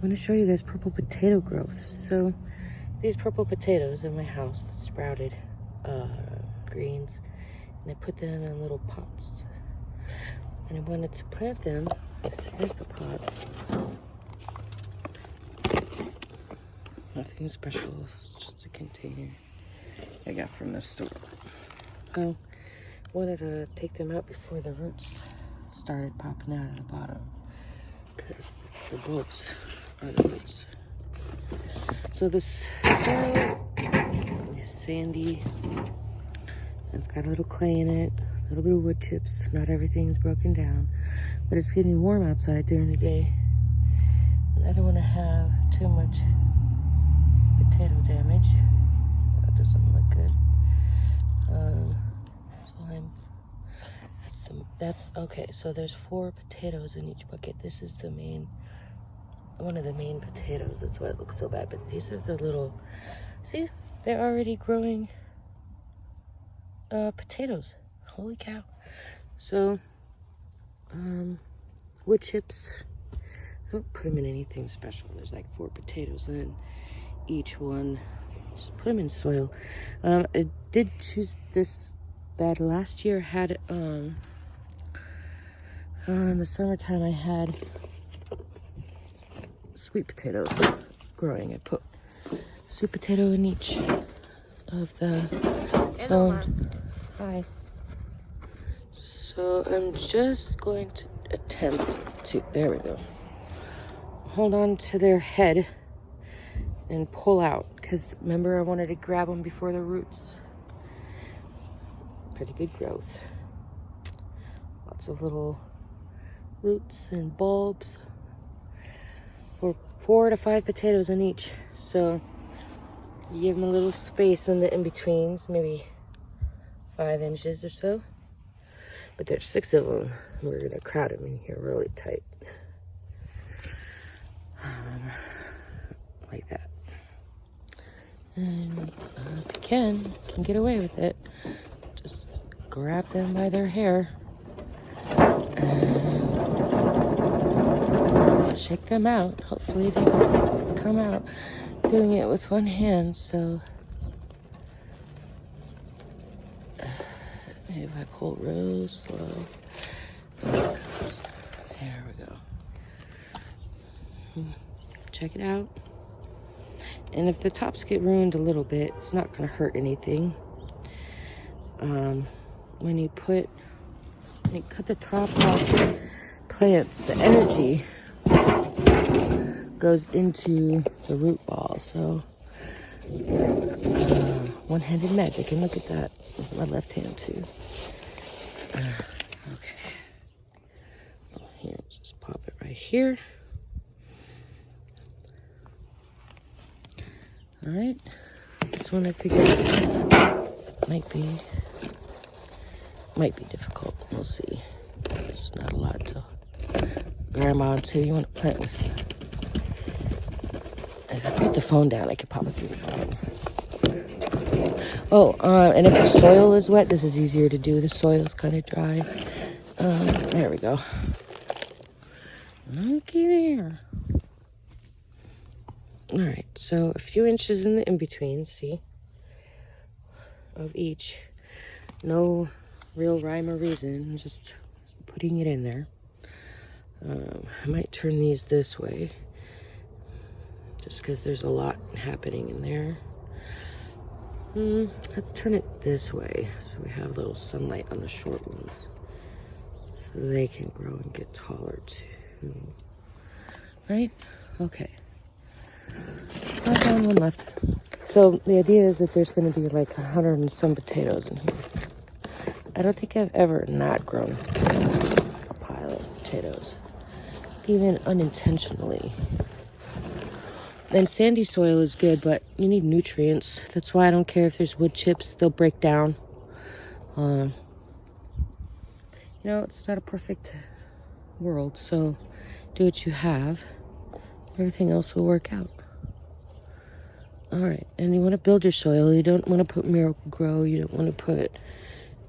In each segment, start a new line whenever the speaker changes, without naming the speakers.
want to show you guys purple potato growth. So these purple potatoes in my house that sprouted greens, and I put them in little pots. And I wanted to plant them. So here's the pot. Nothing special, it's just a container I got from the store. I wanted to take them out before the roots started popping out of the bottom, because the bulbs are the roots. So this soil is sandy, and it's got a little clay in it, a little bit of wood chips. Not everything's broken down, but it's getting warm outside during the day, and I don't want to have too much potato damage. That doesn't look good. That's okay. So there's 4 potatoes in each bucket. This is one of the main potatoes. That's why it looks so bad. But these are the little, see, they're already growing potatoes. Holy cow. So wood chips, I don't put them in anything special. There's like 4 potatoes in each one. Just put them in soil. I did choose this bed last year. Had in the summertime I had sweet potatoes growing. I put sweet potato in each of the hi. So I'm just going to attempt to, there we go, hold on to their head and pull out, because remember I wanted to grab them before the roots. Pretty good growth. Lots of little roots and bulbs. 4 to 5 potatoes in each. So you give them a little space in the in-betweens, maybe 5 inches or so. But there's 6 of them. We're gonna crowd them in here really tight. Like that. And if you can get away with it, just grab them by their hair and shake them out. Hopefully they come out. Doing it with one hand, so maybe if I pull real slow. There we go. Check it out. And if the tops get ruined a little bit, it's not going to hurt anything. When you cut the top off plants, the energy goes into the root ball. So one-handed magic, and look at that with my left hand too. Okay. Oh, here, just pop it right here. All right. This one I figured might be difficult. We'll see. There's not a lot to grab onto. You want to plant with. If I put the phone down, I could pop it through the phone. Oh, and if the soil is wet, this is easier to do. The soil is kind of dry. There we go. Looky there. All right, so a few inches in the in-between, see, of each. No real rhyme or reason, just putting it in there. I might turn these this way, just because there's a lot happening in there. Let's turn it this way, so we have a little sunlight on the short ones, so they can grow and get taller too. Right? Okay. One left. So the idea is that there's going to be like 100 and some potatoes in here. I don't think I've ever not grown a pile of potatoes, even unintentionally. And sandy soil is good, but you need nutrients. That's why I don't care if there's wood chips, they'll break down. You know, it's not a perfect world, so do what you have. Everything else will work out. All right, and you want to build your soil. You don't want to put Miracle-Gro. You don't want to put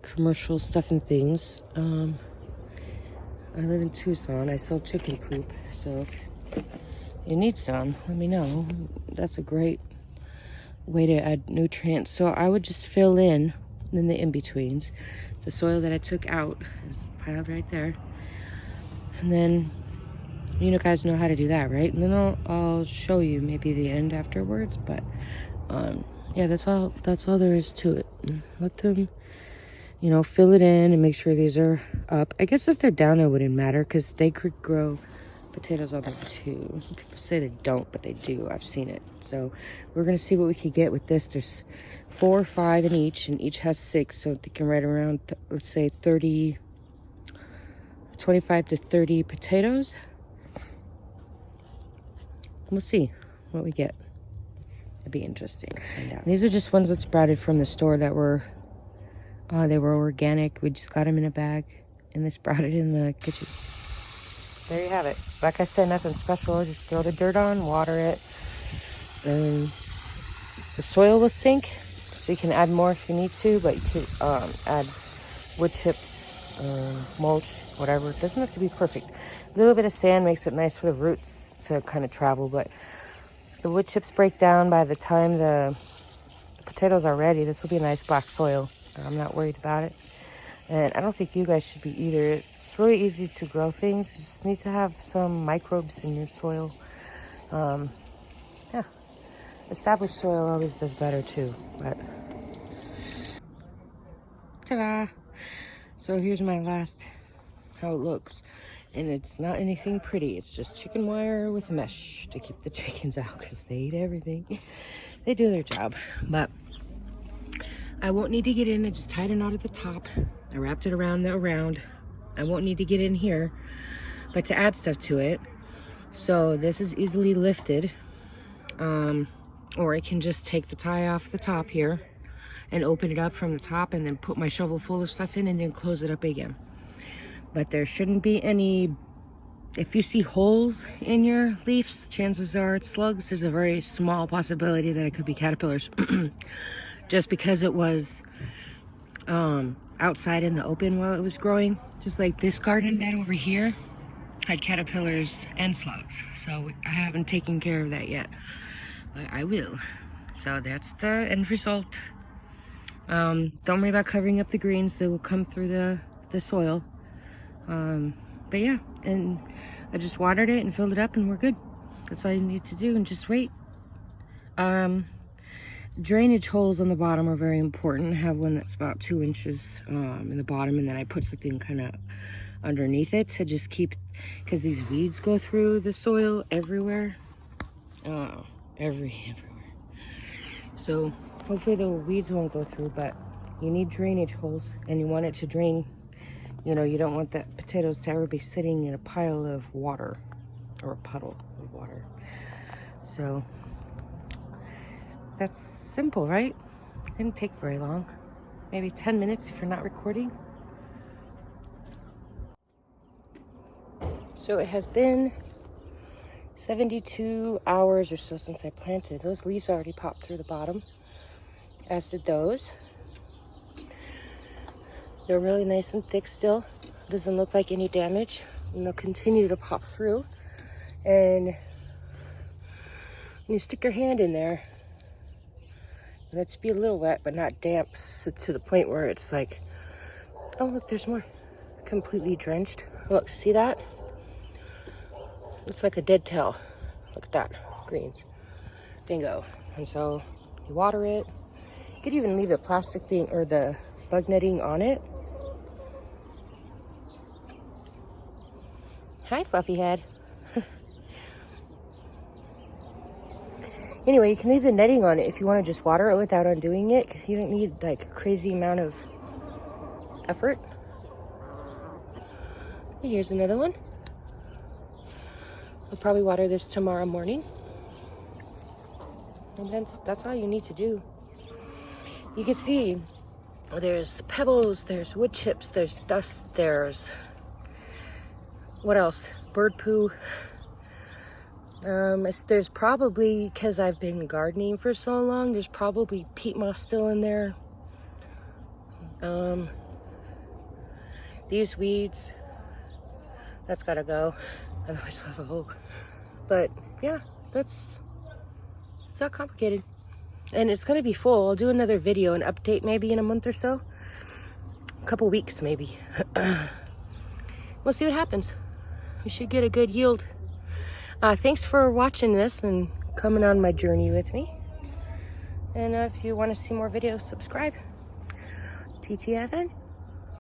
commercial stuff and things. I live in Tucson. I sell chicken poop, so you need some, let me know. That's a great way to add nutrients. So I would just fill in the in-betweens. The soil that I took out is piled right there. And then, you guys know how to do that, right? And then I'll show you maybe the end afterwards. But yeah, that's all there is to it. Let them, fill it in and make sure these are up. I guess if they're down, it wouldn't matter because they could grow potatoes on them too. People say they don't, but they do. I've seen it. So we're gonna see what we could get with this. There's 4 or 5 in each, and each has 6, so they can right around let's say 25 to 30 potatoes. We'll see what we get. It'd be interesting. These are just ones that sprouted from the store that were they were organic. We just got them in a bag and they sprouted in the kitchen. There you have it. Like I said, nothing special. Just throw the dirt on, water it, and the soil will sink. So you can add more if you need to, but you could add wood chips, mulch, whatever. It doesn't have to be perfect. A little bit of sand makes it nice for the roots to kind of travel, but the wood chips break down by the time the potatoes are ready. This will be a nice black soil. I'm not worried about it. And I don't think you guys should be either. It's really easy to grow things. You just need to have some microbes in your soil. Yeah. Established soil always does better too. But ta-da! So here's my last, how it looks. And it's not anything pretty. It's just chicken wire with mesh to keep the chickens out because they eat everything. They do their job. But I won't need to get in. I just tied a knot at the top. I wrapped it around the round. I won't need to get in here, but to add stuff to it. So this is easily lifted. Or I can just take the tie off the top here and open it up from the top and then put my shovel full of stuff in and then close it up again. But there shouldn't be any, if you see holes in your leaves, chances are it's slugs. There's a very small possibility that it could be caterpillars. Just because it was outside in the open while it was growing. Just like this garden bed over here had caterpillars and slugs. So I haven't taken care of that yet, but I will. So that's the end result. Don't worry about covering up the greens. They will come through the soil. But yeah, and I just watered it and filled it up and we're good. That's all you need to do, and just wait. Drainage holes on the bottom are very important. I have one that's about 2 inches in the bottom, and then I put something kind of underneath it to just keep, because these weeds go through the soil everywhere. Everywhere. So hopefully the weeds won't go through, but you need drainage holes and you want it to drain. You don't want the potatoes to ever be sitting in a pile of water or a puddle of water. So that's simple, right? Didn't take very long. Maybe 10 minutes if you're not recording. So it has been 72 hours or so since I planted. Those leaves already popped through the bottom, as did those. They're really nice and thick still. Doesn't look like any damage. And they'll continue to pop through. And you stick your hand in there. And it should be a little wet, but not damp to the point where it's like, oh look, there's more. Completely drenched. Look, see that? Looks like a dead tail. Look at that, greens. Bingo. And so you water it. You could even leave the plastic thing or the bug netting on it. Hi, fluffy head. Anyway, you can leave the netting on it if you want to just water it without undoing it. You don't need like a crazy amount of effort. Here's another one. I'll probably water this tomorrow morning. And that's all you need to do. You can see there's pebbles, there's wood chips, there's dust, there's, what else? Bird poo. There's probably, because I've been gardening for so long, there's probably peat moss still in there. These weeds, that's gotta go. Otherwise we'll have a hole. But yeah, it's not complicated. And it's gonna be full. I'll do another video, an update maybe in a month or so. A couple weeks maybe. We'll see what happens. We should get a good yield. Thanks for watching this and coming on my journey with me. And if you want to see more videos, subscribe. TTFN.